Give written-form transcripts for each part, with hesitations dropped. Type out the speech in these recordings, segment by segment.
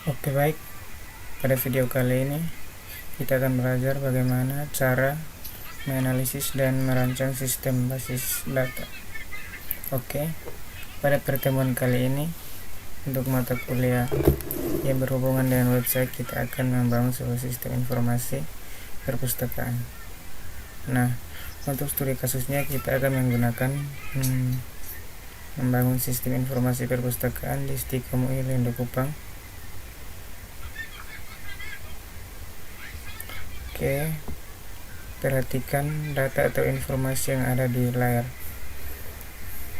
Oke, baik. Pada video kali ini kita akan belajar bagaimana cara menganalisis dan merancang sistem basis data. Oke, pada pertemuan kali ini untuk mata kuliah yang berhubungan dengan website, kita akan membangun sebuah sistem informasi perpustakaan. Nah, untuk studi kasusnya kita akan menggunakan membangun sistem informasi perpustakaan di Stikom UI Lindo Kupang. Oke, perhatikan data atau informasi yang ada di layar.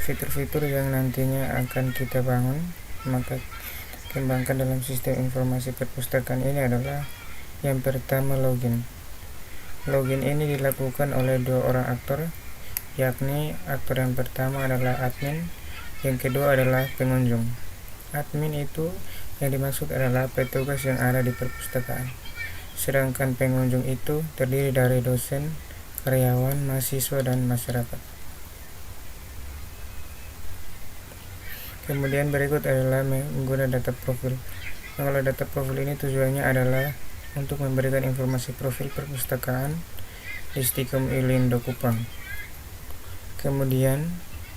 Fitur-fitur yang nantinya akan kita bangun, maka kembangkan dalam sistem informasi perpustakaan ini adalah yang pertama, login. Login ini dilakukan oleh dua orang aktor, yakni aktor yang pertama adalah admin, yang kedua adalah pengunjung. Admin itu yang dimaksud adalah petugas yang ada di perpustakaan, sedangkan pengunjung itu terdiri dari dosen, karyawan, mahasiswa, dan masyarakat. Kemudian berikut adalah menggunakan data profil. Mengolah data profil ini tujuannya adalah untuk memberikan informasi profil perpustakaan di Stikom UI Lindo Kupang. Kemudian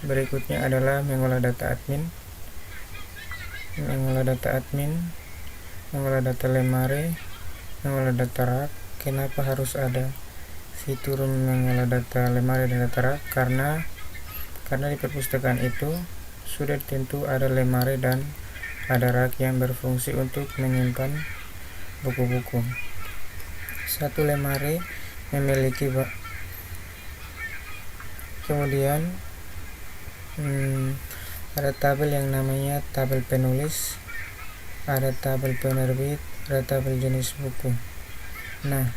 berikutnya adalah mengolah data admin. Mengolah data admin, mengolah data lemari, mengolah data rak. Kenapa harus ada fitur mengolah data lemari dan data rak? Karena di perpustakaan itu sudah tentu ada lemari dan ada rak yang berfungsi untuk menyimpan buku-buku. Satu lemari memiliki kemudian ada tabel yang namanya tabel penulis, ada tabel penerbit, ada tabel jenis buku. Nah,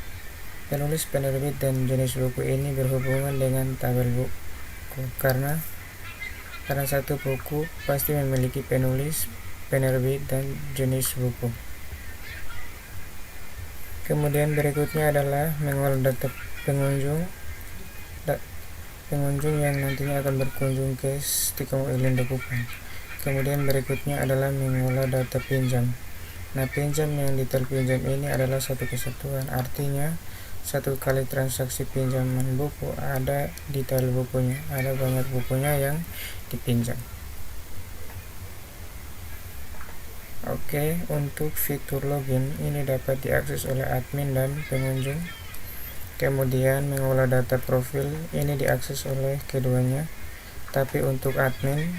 penulis, penerbit, dan jenis buku ini berhubungan dengan tabel buku karena satu buku pasti memiliki penulis, penerbit, dan jenis buku. Kemudian berikutnya adalah mengolah data pengunjung yang nantinya akan berkunjung ke Stikom UI Lindo Kupang. Kemudian berikutnya adalah mengolah data pinjam. Nah, pinjam yang terpinjam ini adalah satu kesatuan, artinya satu kali transaksi pinjaman buku ada detail bukunya, ada banyak bukunya yang dipinjam. Oke, untuk fitur login ini dapat diakses oleh admin dan pengunjung. Kemudian mengolah data profil ini diakses oleh keduanya, tapi untuk admin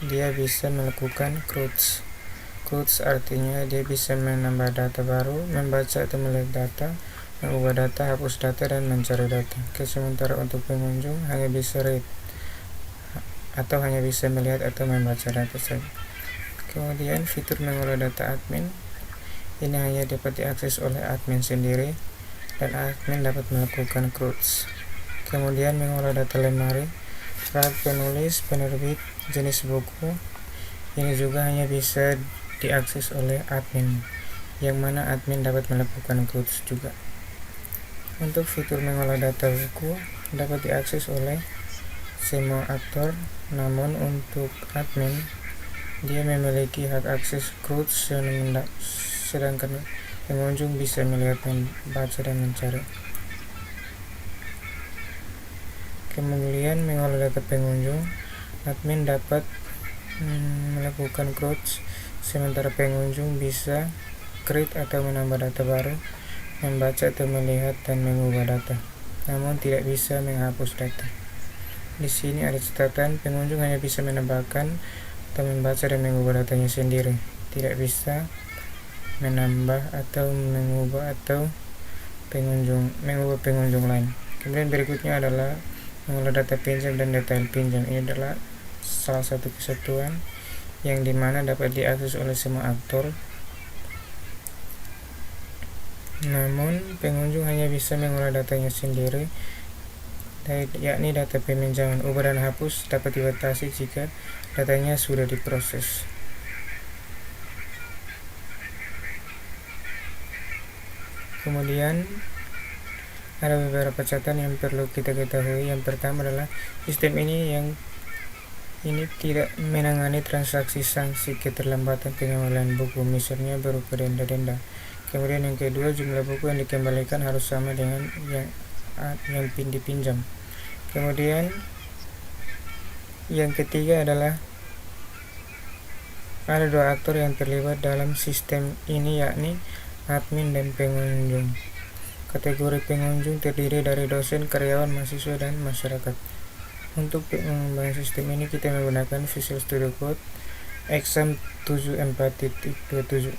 dia bisa melakukan CRUD. CRUD artinya dia bisa menambah data baru, membaca atau melihat data, mengubah data, hapus data, dan mencari data. Sementara untuk pengunjung hanya bisa read atau hanya bisa melihat atau membaca data saja. Kemudian fitur mengolah data admin ini hanya dapat diakses oleh admin sendiri dan admin dapat melakukan CRUD. Kemudian mengolah data lemari, rak, penulis, penerbit, jenis buku ini juga hanya bisa diakses oleh admin, yang mana admin dapat melakukan CRUD juga. Untuk fitur mengolah data buku dapat diakses oleh semua aktor, namun untuk admin dia memiliki hak akses CRUD, sedangkan pengunjung bisa melihat, membaca, dan mencari. Kemudian mengolah data pengunjung, admin dapat melakukan CRUD, sementara pengunjung bisa create atau menambah data baru, membaca atau melihat, dan mengubah data, namun tidak bisa menghapus data. Di sini ada catatan, pengunjung hanya bisa menambahkan atau membaca dan mengubah datanya sendiri, tidak bisa menambah atau mengubah pengunjung lain. Kemudian berikutnya adalah mengolah data pinjam dan detail pinjam. Ini adalah salah satu kesatuan yang dimana dapat diakses oleh semua aktor, namun pengunjung hanya bisa mengolah datanya sendiri, yakni data peminjaman. Ubah dan hapus dapat dibatasi jika datanya sudah diproses. Kemudian ada beberapa catatan yang perlu kita ketahui. Yang pertama adalah sistem ini yang ini tidak menangani transaksi sanksi keterlambatan pengembalian buku, misalnya berupa denda-denda. Kemudian yang kedua, jumlah buku yang dikembalikan harus sama dengan yang dipinjam. Kemudian yang ketiga adalah ada dua aktor yang terlibat dalam sistem ini, yakni admin dan pengunjung. Kategori pengunjung terdiri dari dosen, karyawan, mahasiswa, dan masyarakat. Untuk pengembangan sistem ini kita menggunakan Visual Studio Code Exam 74.27.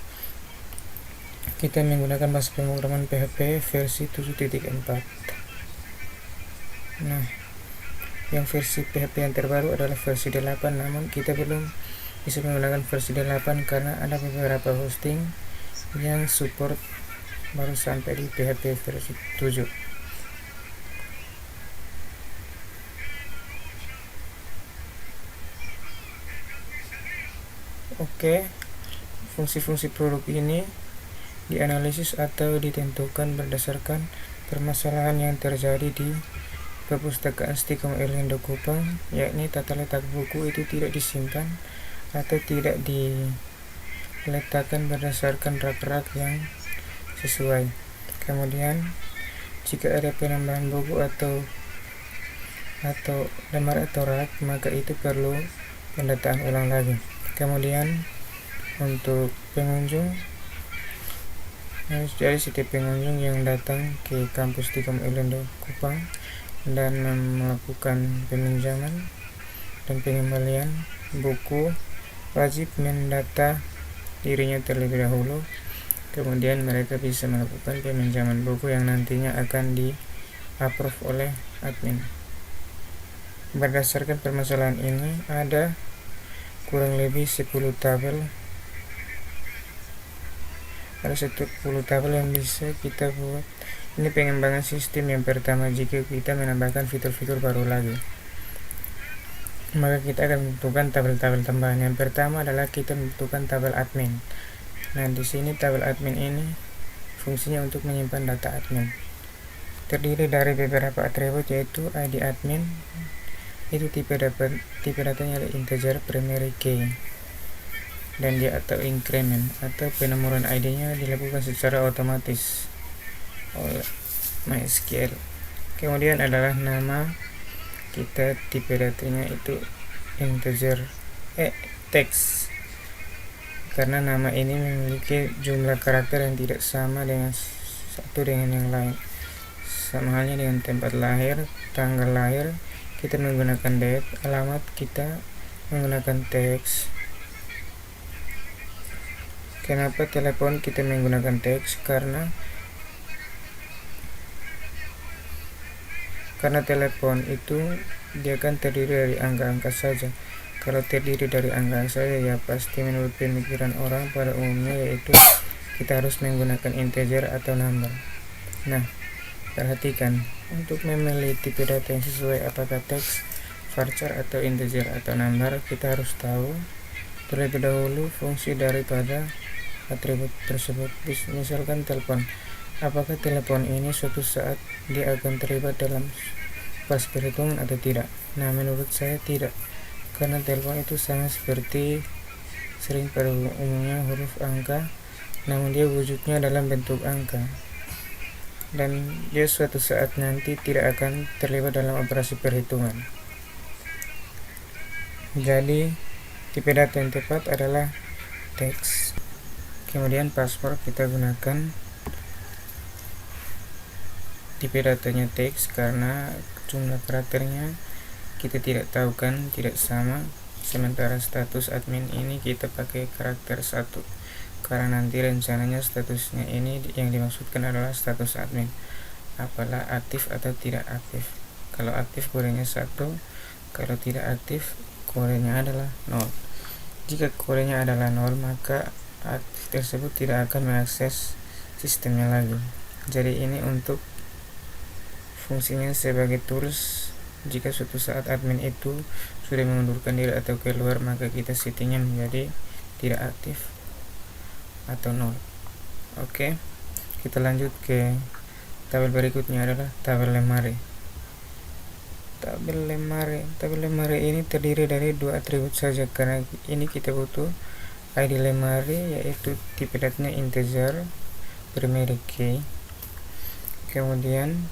Kita menggunakan bahasa pemrograman PHP versi 7.4. Nah, yang versi PHP yang terbaru adalah versi 8, namun kita belum bisa menggunakan versi 8 karena ada beberapa hosting yang support baru sampai di PHP versi 7. Oke, fungsi-fungsi produk ini dianalisis atau ditentukan berdasarkan permasalahan yang terjadi di perpustakaan Stikom Erlindo Kupang, yakni tata letak buku itu tidak disimpan atau tidak diletakkan berdasarkan rak-rak yang sesuai. Kemudian jika ada penambahan buku atau lembar atau rak, maka itu perlu pendataan ulang lagi. Kemudian untuk pengunjung, jadi setiap pengunjung yang datang ke kampus Stikom Erlindo Kupang dan melakukan peminjaman dan pengembalian buku wajib mendata dirinya terlebih dahulu. Kemudian mereka bisa melakukan peminjaman buku yang nantinya akan di-approve oleh admin. Berdasarkan permasalahan ini, ada kurang lebih 10 tabel. Ada 10 tabel yang bisa kita buat. Ini pengembangan sistem yang pertama. Jika kita menambahkan fitur-fitur baru lagi, maka kita akan membutuhkan tabel-tabel tambahan. Yang pertama adalah kita membutuhkan tabel admin. Nah, di sini tabel admin ini fungsinya untuk menyimpan data admin. Terdiri dari beberapa atribut, yaitu ID admin, itu tipe datanya adalah integer primary key, dan dia atau increment atau penomoran ID-nya dilakukan secara otomatis oleh MySQL. Kemudian adalah nama kita, tipe datanya itu integer text, karena nama ini memiliki jumlah karakter yang tidak sama dengan satu dengan yang lain. Sama halnya dengan tempat lahir, tanggal lahir kita menggunakan date, alamat kita menggunakan text. Kenapa telepon kita menggunakan teks? Karena telepon itu dia kan terdiri dari angka-angka saja. Kalau terdiri dari angka saja, ya pasti menurut pemikiran orang pada umumnya yaitu kita harus menggunakan integer atau number. Nah, perhatikan, untuk memilih tipe data yang sesuai apakah teks, varchar atau integer atau number, kita harus tahu terlebih dahulu fungsi daripada atribut tersebut. Misalkan telepon, apakah telepon ini suatu saat dia akan terlibat dalam pas perhitungan atau tidak? Nah, menurut saya tidak, karena telepon itu sama seperti sering pada umumnya huruf angka, namun dia wujudnya dalam bentuk angka, dan dia suatu saat nanti tidak akan terlibat dalam operasi perhitungan. Jadi tipe data yang tepat adalah teks. Kemudian password kita gunakan tipe datanya teks karena jumlah karakternya kita tidak tahu kan, tidak sama. Sementara status admin ini kita pakai karakter 1 karena nanti rencananya statusnya ini yang dimaksudkan adalah status admin, apalah aktif atau tidak aktif. Kalau aktif kodenya 1, kalau tidak aktif kodenya adalah 0. Jika kodenya adalah 0, maka aktif tersebut tidak akan mengakses sistemnya lagi. Jadi ini untuk fungsinya sebagai tools. Jika suatu saat admin itu sudah mengundurkan diri atau keluar, maka kita settingnya menjadi tidak aktif atau 0. Oke, kita lanjut ke tabel berikutnya adalah tabel lemari. tabel lemari. Tabel lemari ini terdiri dari dua atribut saja, karena ini kita butuh ID lemari, yaitu tipe datanya integer primary key. Kemudian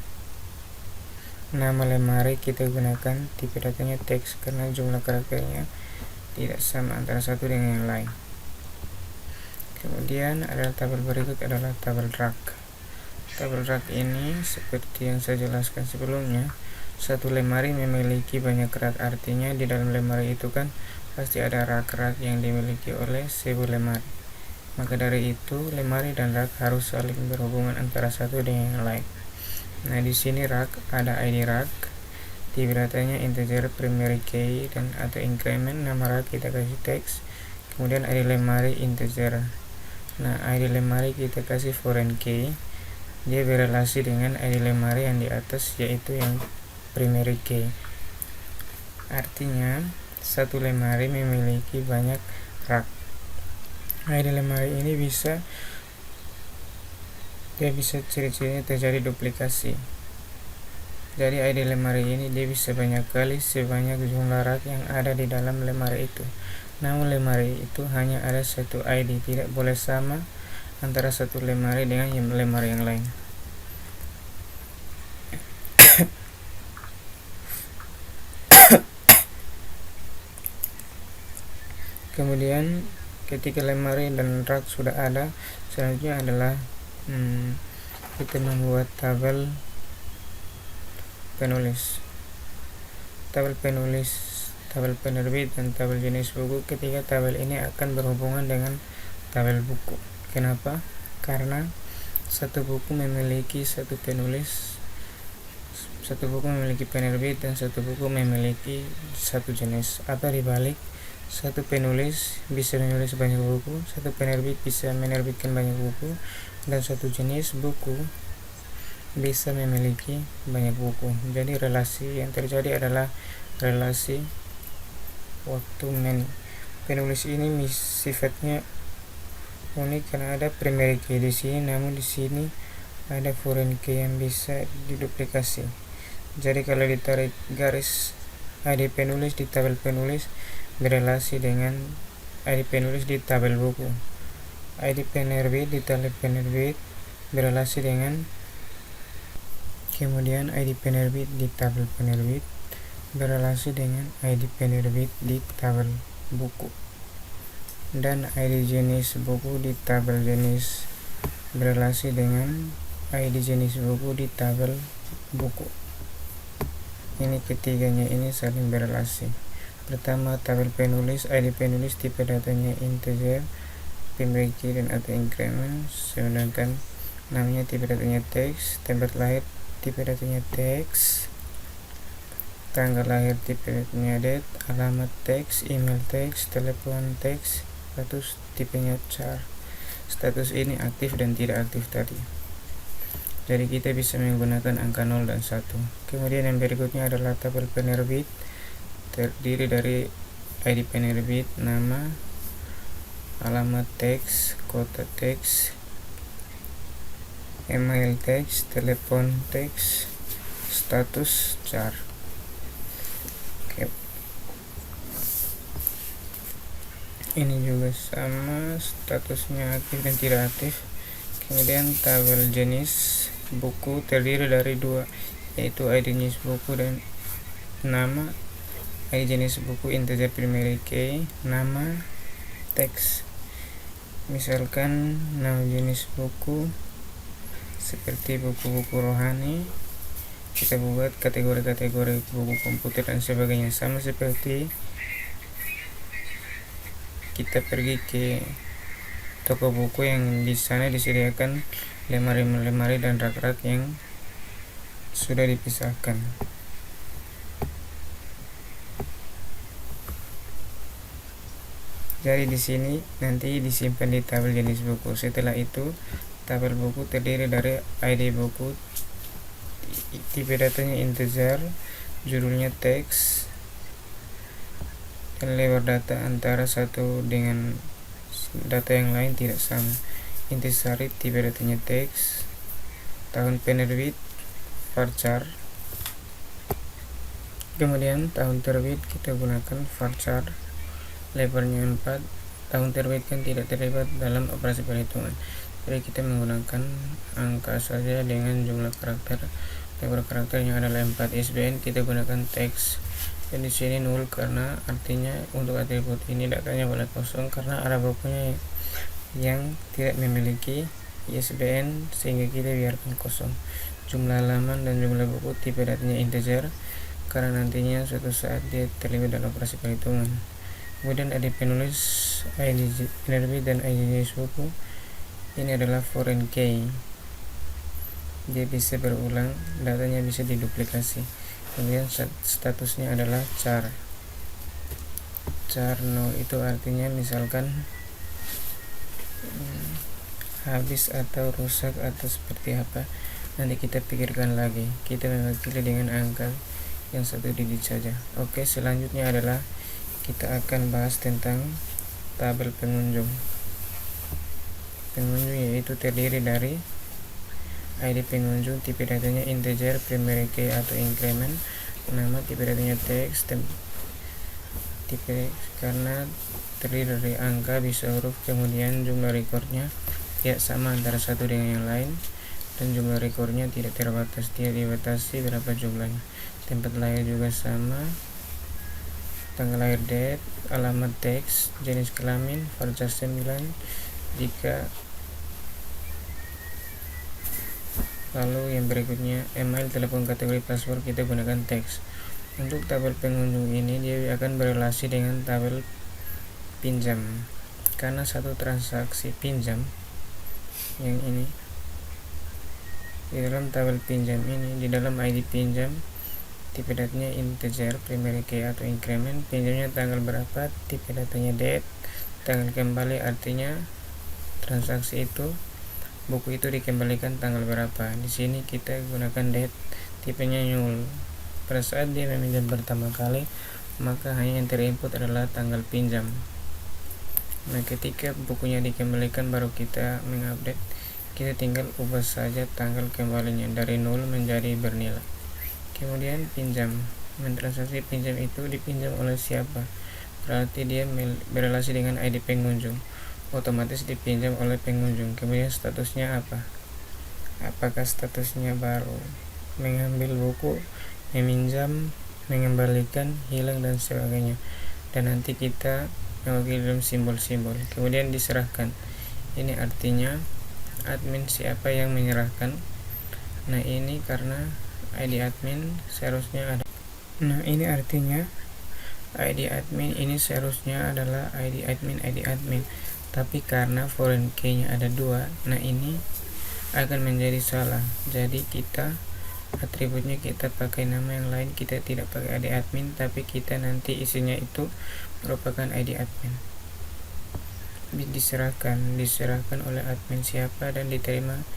nama lemari kita gunakan tipe datanya teks, karena jumlah karakternya tidak sama antara satu dengan yang lain. Kemudian adalah tabel berikut adalah tabel rak. Tabel rak ini seperti yang saya jelaskan sebelumnya, satu lemari memiliki banyak rak, artinya di dalam lemari itu kan pasti ada rak-rak yang dimiliki oleh sebuah lemari. Maka dari itu lemari dan rak harus saling berhubungan antara satu dengan yang lain. Nah, di sini rak ada ID rak, tipe datanya integer primary key dan atau increment, nama rak kita kasih teks, kemudian ID lemari integer. Nah, ID lemari kita kasih foreign key, dia berelasi dengan ID lemari yang di atas, yaitu yang primary key. Artinya satu lemari memiliki banyak rak. ID lemari ini bisa ciri-cirinya terjadi duplikasi. Jadi ID lemari ini dia bisa banyak kali sebanyak jumlah rak yang ada di dalam lemari itu. Namun lemari itu hanya ada satu ID, tidak boleh sama antara satu lemari dengan lemari yang lain. Kemudian ketika lemari dan rak sudah ada, selanjutnya adalah kita membuat tabel penulis. Tabel penulis, tabel penerbit, dan tabel jenis buku. Ketika tabel ini akan berhubungan dengan tabel buku. Kenapa? Karena satu buku memiliki satu penulis, satu buku memiliki penerbit, dan satu buku memiliki satu jenis. Atau dibalik, satu penulis bisa menulis banyak buku, satu penerbit bisa menerbitkan banyak buku, dan satu jenis buku bisa memiliki banyak buku. Jadi relasi yang terjadi adalah relasi waktu many. Penulis ini sifatnya unik karena ada primary key di sini, namun di sini ada foreign key yang bisa diduplikasi. Jadi kalau ditarik garis ID penulis di tabel penulis berelasi dengan ID penulis di tabel buku. ID penerbit di tabel penerbit berelasi dengan, kemudian ID penerbit di tabel penerbit berelasi dengan ID penerbit di tabel buku, dan ID jenis buku di tabel jenis berelasi dengan ID jenis buku di tabel buku. Ini ketiganya ini saling berelasi. Pertama, tabel penulis, ID penulis tipe datanya integer primary key dan atau increment, sedangkan namanya tipe datanya teks, tempat lahir tipe datanya teks, tanggal lahir tipe datanya date, alamat teks, email teks, telepon teks, status tipenya char. Status ini aktif dan tidak aktif tadi. Jadi kita bisa menggunakan angka 0 dan 1. Kemudian yang berikutnya adalah tabel penerbit, terdiri dari ID penerbit, nama, alamat teks, kota teks, email teks, telepon teks, status char. Ini juga sama, statusnya aktif dan tidak aktif. Kemudian tabel jenis buku terdiri dari dua, yaitu ID jenis buku dan nama. ID jenis buku integer primary key, nama teks. Misalkan nama jenis buku seperti buku-buku rohani, kita buat kategori-kategori buku komputer dan sebagainya, sama seperti kita pergi ke toko buku yang di sana disediakan lemari-lemari dan rak-rak yang sudah dipisahkan. Jadi di sini nanti disimpan di tabel jenis buku. Setelah itu tabel buku terdiri dari ID buku, tipe datanya integer, judulnya teks, dan lebar data antara satu dengan data yang lain tidak sama. Intisari tipe datanya teks, tahun penerbit varchar, Kemudian tahun terbit kita gunakan varchar levelnya 4. Tahun terbit kan tidak terlibat dalam operasi perhitungan, jadi kita menggunakan angka saja dengan jumlah karakter. Level karakternya adalah 4. ISBN kita gunakan teks, dan di sini 0 karena artinya untuk atribut ini datanya boleh kosong karena ada bukunya yang tidak memiliki ISBN sehingga kita biarkan kosong. Jumlah halaman dan jumlah buku tipe datanya integer karena nantinya suatu saat dia terlibat dalam operasi perhitungan. Kemudian ID penulis, ID penerbit, dan ID jenis buku. Ini adalah foreign key, dia bisa berulang, datanya bisa diduplikasi. Kemudian statusnya adalah char 0, itu artinya misalkan habis atau rusak atau seperti apa, nanti kita pikirkan lagi. Kita mewakili dengan angka yang 1 digit saja. Oke, selanjutnya adalah kita akan bahas tentang tabel pengunjung. Pengunjung yaitu terdiri dari ID pengunjung, tipe datanya integer, primary key atau increment, nama, tipe datanya teks, tipe karena terdiri dari angka bisa huruf. Kemudian jumlah recordnya tidak sama antara satu dengan yang lain, dan jumlah recordnya tidak terbatas, tidak dibatasi berapa jumlahnya. Tempat lahir juga sama, tanggal lahir date, alamat teks, jenis kelamin varchar 9. Jika lalu yang berikutnya email, telepon, kategori, password kita gunakan teks. Untuk tabel pengunjung ini dia akan berelasi dengan tabel pinjam karena satu transaksi pinjam yang ini di dalam tabel pinjam ini, di dalam ID pinjam tipe datanya integer, primary key atau increment, pinjamnya tanggal berapa, tipe datanya date, tanggal kembali artinya transaksi itu, buku itu dikembalikan tanggal berapa. Di sini kita gunakan date, tipenya 0. Pada saat dia meminjam pertama kali, maka hanya yang terinput adalah tanggal pinjam. Nah, ketika bukunya dikembalikan baru kita mengupdate, kita tinggal ubah saja tanggal kembalinya dari 0 menjadi bernilai. Kemudian pinjam, mentransaksi pinjam itu dipinjam oleh siapa, berarti dia berelasi dengan ID pengunjung, otomatis dipinjam oleh pengunjung. Kemudian statusnya apa, apakah statusnya baru, mengambil buku, meminjam, mengembalikan, hilang, dan sebagainya. Dan nanti kita mewakili dalam simbol-simbol. Kemudian diserahkan, ini artinya admin siapa yang menyerahkan. Nah, ini karena ID admin seharusnya ada. Nah, ini artinya ID admin ini seharusnya adalah ID admin, tapi karena foreign key-nya ada 2, nah ini akan menjadi salah. Jadi kita atributnya kita pakai nama yang lain, kita tidak pakai ID admin, tapi kita nanti isinya itu merupakan ID admin. Diserahkan oleh admin siapa dan diterima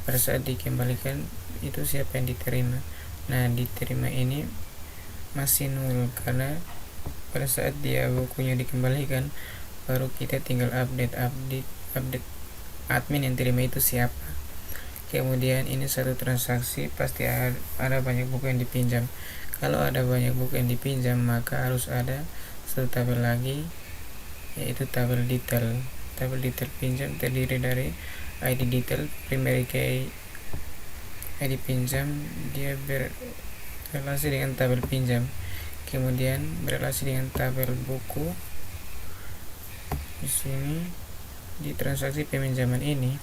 pada saat dikembalikan itu siapa yang diterima. Nah, diterima ini masih 0 karena pada saat dia bukunya dikembalikan baru kita tinggal update admin yang terima itu siapa. Kemudian ini satu transaksi pasti ada banyak buku yang dipinjam. Kalau ada banyak buku yang dipinjam maka harus ada satu tabel lagi, yaitu tabel detail. Tabel detail pinjam terdiri dari ID detail, primary key, ID pinjam, dia berrelasi dengan tabel pinjam, kemudian berrelasi dengan tabel buku. Di sini di transaksi peminjaman ini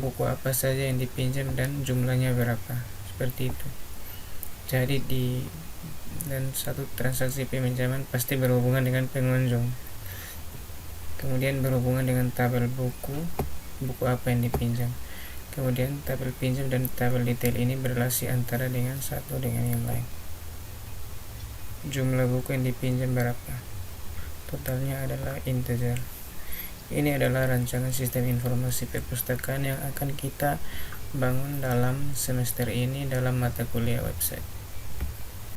buku apa saja yang dipinjam dan jumlahnya berapa, seperti itu. Jadi dan satu transaksi peminjaman pasti berhubungan dengan pengunjung, kemudian berhubungan dengan tabel buku apa yang dipinjam. Kemudian tabel pinjam dan tabel detail ini berrelasi antara dengan satu dengan yang lain. Jumlah buku yang dipinjam berapa, totalnya adalah integer. Ini adalah rancangan sistem informasi perpustakaan yang akan kita bangun dalam semester ini dalam mata kuliah website.